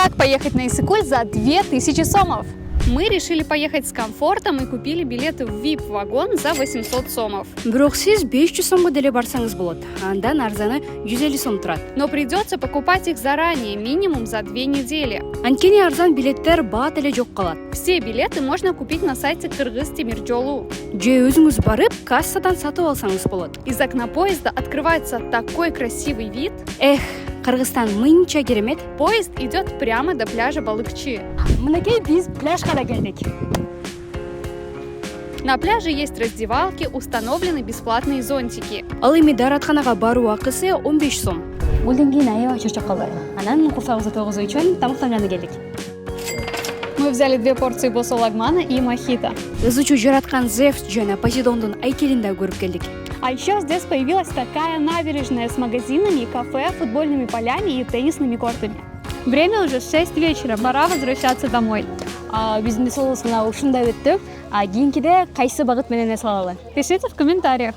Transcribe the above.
Как поехать на Иссык-Куль за 2000 сомов? Мы решили поехать с комфортом и купили билеты в VIP-вагон за 800 сомов. Бирок сиз 500 сомго деле барсаңыз болот. Андан арзаны 150 сом турат. Но придется покупать их заранее, минимум за 2 недели. Анткени арзан билеттер баат эле жок калат. Все билеты можно купить на сайте Кыргыз Темир Жолу. Же өзүңүз барып, кассадан сатып алсаңыз болот. Из окна поезда открывается такой красивый вид. Кыргызстан мынча керемет. Поезд идет прямо до пляжа Балыкчы. Мынакей биз пляжга да келдик. На пляже есть раздевалки, установлены бесплатные зонтики. Ал эми дааратканага баруу акысы 15 сом. Булдан кийин аябай чурчап калды. Анан курсагыбызды тогузуу үчүн тамактанууга келдик. Мы взяли 2 порции босолагмана и мохито. Ызычуу жараткан Зевс жана Посейдондун айкелин да көрүп келдик. А еще здесь появилась такая набережная с магазинами, кафе, футбольными полями и теннисными кортами. Время уже 6 вечера, пора возвращаться домой. Биздин солусуна ушундай өттүк. Кийинкиде кайсы багыт менен эс алалы? Пишите в комментариях.